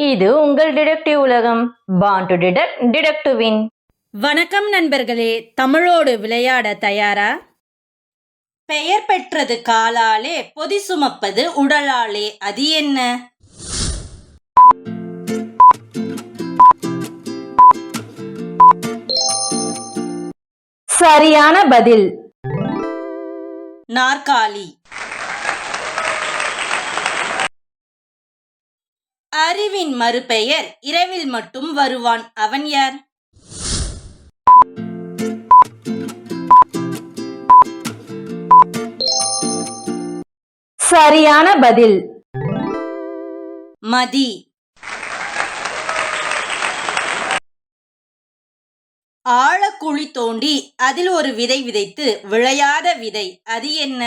இது உங்கள் டிடெக்டிவ் உலகம். Born to detect, detect to win. வணக்கம் நண்பர்களே, தமிழோடு விளையாட தயாரா? பெயர் பெற்றது காலாலே, பொதி சுமப்பது உடலாலே, அது என்ன? சரியான பதில் நாற்காலி. அறிவின் மறுபெயர் இரவில் மட்டும் வருவான், அவன் யார்? சரியான பதில் மதி. ஆழக்குழி தோண்டி அதில் ஒரு விதை விதைத்து விளையாத விதை, அது என்ன?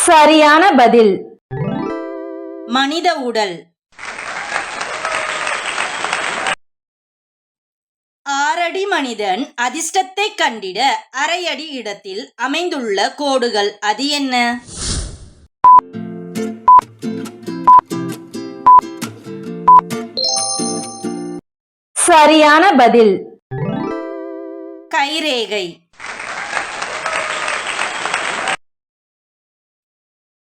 சரியான பதில் மனித உடல். ஆறடி மனிதன் அதிர்ஷ்டத்தை கண்டிட அரையடி இடத்தில் அமைந்துள்ள கோடுகள், அது என்ன? சரியான பதில் கைரேகை.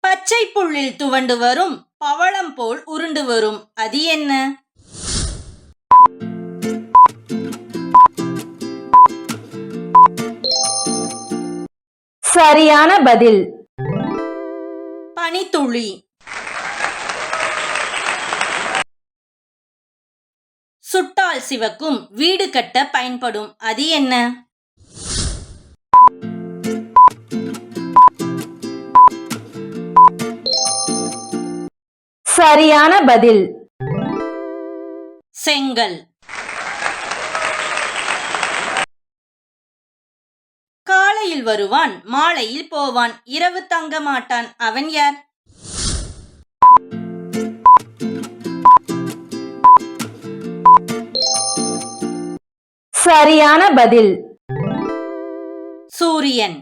பச்சை புல்லில் துவண்டு வரும், பவளம் போல் உருண்டு வரும், அது என்ன? சரியான பதில் பனித்துளி. சுட்டால் சிவக்கும், வீடு கட்ட பயன்படும், அது என்ன? சரியான பதில் செங்கல். காலையில் வருவான், மாலையில் போவான், இரவு தங்க மாட்டான், அவன் யார்? சரியான பதில் சூரியன்.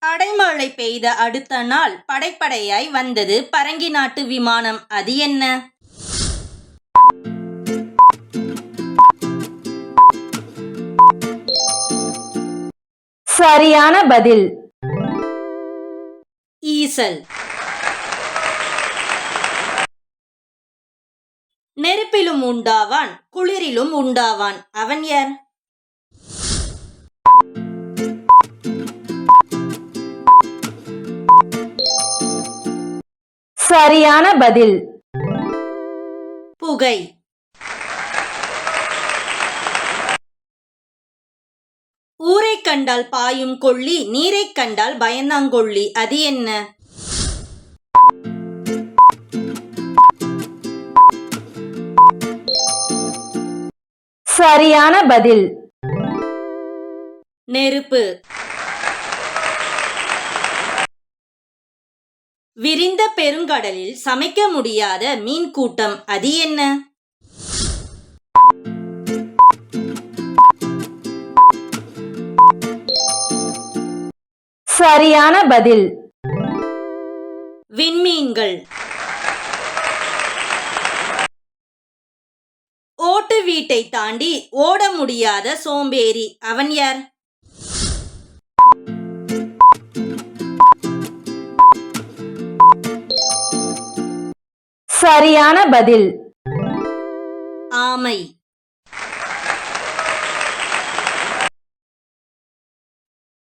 அடைமழை பெய்த அடுத்த நாள் படைப்படையாய் வந்தது பரங்கி நாட்டு விமானம், அது என்ன? சரியான பதில் ஈசல். நெருப்பிலும் உண்டாவான், குளிரிலும் உண்டாவான், அவன் யார்? சரியான பதில் புகை. ஊரை கண்டால் பாயும் கொள்ளி, நீரை கண்டால் பயந்தாங்கொள்ளி, அது என்ன? சரியான பதில் நெருப்பு. விரிந்த பெருங்கடலில் சமைக்க முடியாத மீன் கூட்டம், அது என்ன? சரியான பதில் விண்மீன்கள். ஓட்டு வீட்டை தாண்டி ஓட முடியாத சோம்பேறி, அவன் யார்? சரியான பதில் ஆமை.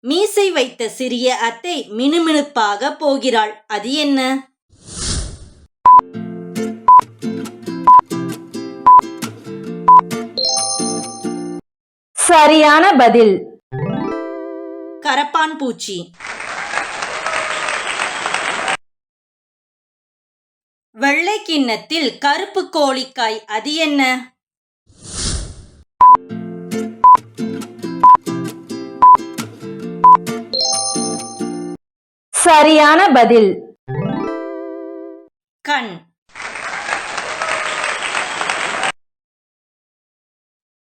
மீசை வைத்த சிறிய அத்தை மினுமினுப்பாக போகிறாள், அது என்ன? சரியான பதில் கரப்பான் பூச்சி. வெள்ளை கிண்ணத்தில் கருப்பு கோழிக்காய், அது என்ன? சரியான பதில் கண்.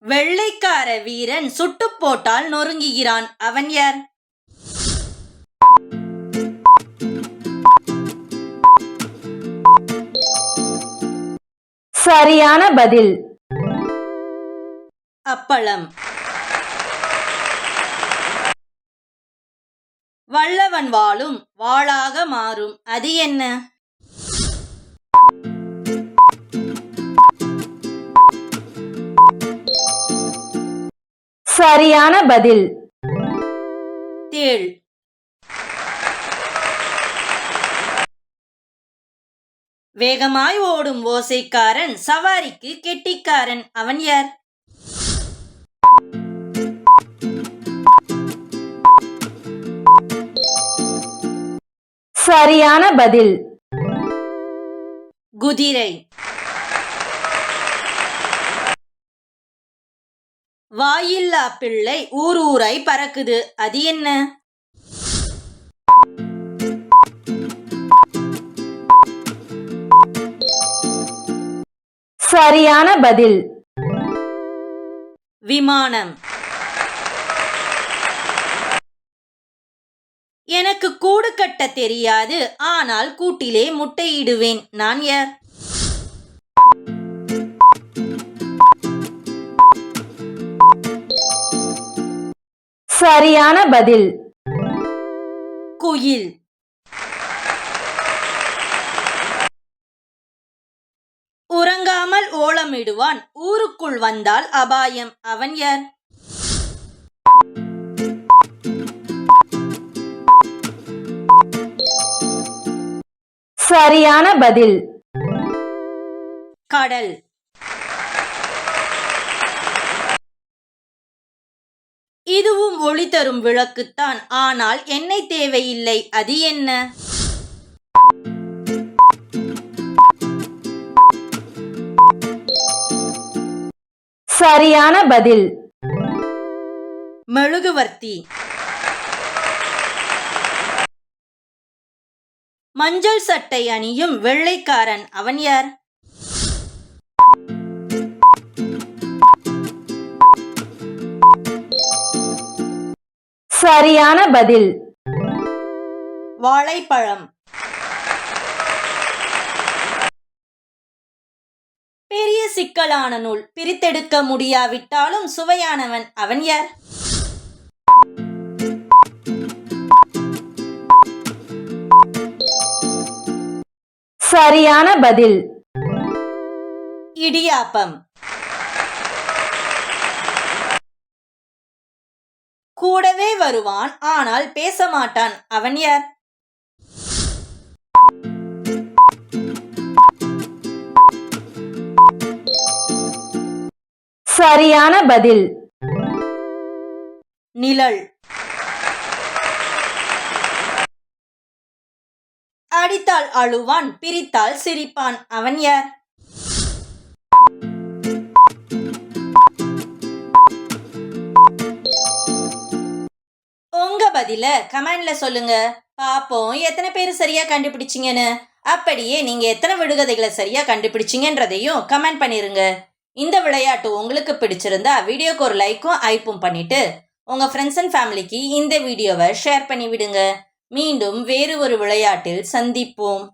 வெள்ளை கொலைக்கார வீரன் சுட்டுப் போட்டால் நொறுங்குகிறான். அவன் யார்? சரியான பதில் அப்பளம். வல்லவன் வாளும் வாளாக மாறும். அது என்ன? சரியான பதில் தேள். வேகமாய் ஓடும் ஓசைக்காரன் சவாரிக்கு கெட்டிக்காரன். அவன் யார்? சரியான பதில் குதிரை. வாயில்லா பிள்ளை ஊர் ஊராய் பறக்குது. அது என்ன? சரியான பதில் விமானம். எனக்கு கூடு கட்ட தெரியாது, ஆனால் கூட்டிலே முட்டையிடுவேன். நான் யார்? சரியான பதில் குயில். உறங்காமல் ஓலமிடுவான், ஊருக்குள் வந்தால் அபாயம். அவன் யார்? சரியான பதில் கடல். இதுவும் ஒளி தரும் விளக்குத்தான், ஆனால் எண்ணெய் தேவையில்லை. அது என்ன? சரியான பதில் மெழுகுவர்த்தி. மஞ்சள் சட்டை அணியும் வெள்ளைக்காரன். அவன் யார்? சரியான பதில் வாழைப்பழம். பெரிய சிக்கலான நூல், பிரித்தெடுக்க முடியாவிட்டாலும் சுவையானவன். அவன் யார்? சரியான பதில் இடியாப்பம். கூடவே வருவான், ஆனால் பேச மாட்டான். அவன் யார்? சரியான பதில் நிழல். அடித்தால் அழுவான், பிரித்தால் சிரிப்பான். அவன் யார்? உங்க பதில கமெண்ட்ல சொல்லுங்க. பாப்போம் எத்தனை பேர் சரியா கண்டுபிடிச்சிங்கன்னு. அப்படியே நீங்க எத்தனை விடுகதைகளை சரியா கண்டுபிடிச்சிங்கன்றதையும் கமெண்ட் பண்ணிருங்க. இந்த விளையாட்டு உங்களுக்கு பிடிச்சிருந்தா வீடியோக்கு ஒரு லைக்கும் ஐப்பும் பண்ணிட்டு உங்க ஃப்ரெண்ட்ஸ் அண்ட் ஃபேமிலிக்கு இந்த வீடியோவை ஷேர் பண்ணி விடுங்க. மீண்டும் வேறு ஒரு விளையாட்டில் சந்திப்போம்.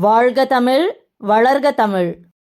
வாழ்க தமிழ், வளர்க தமிழ்.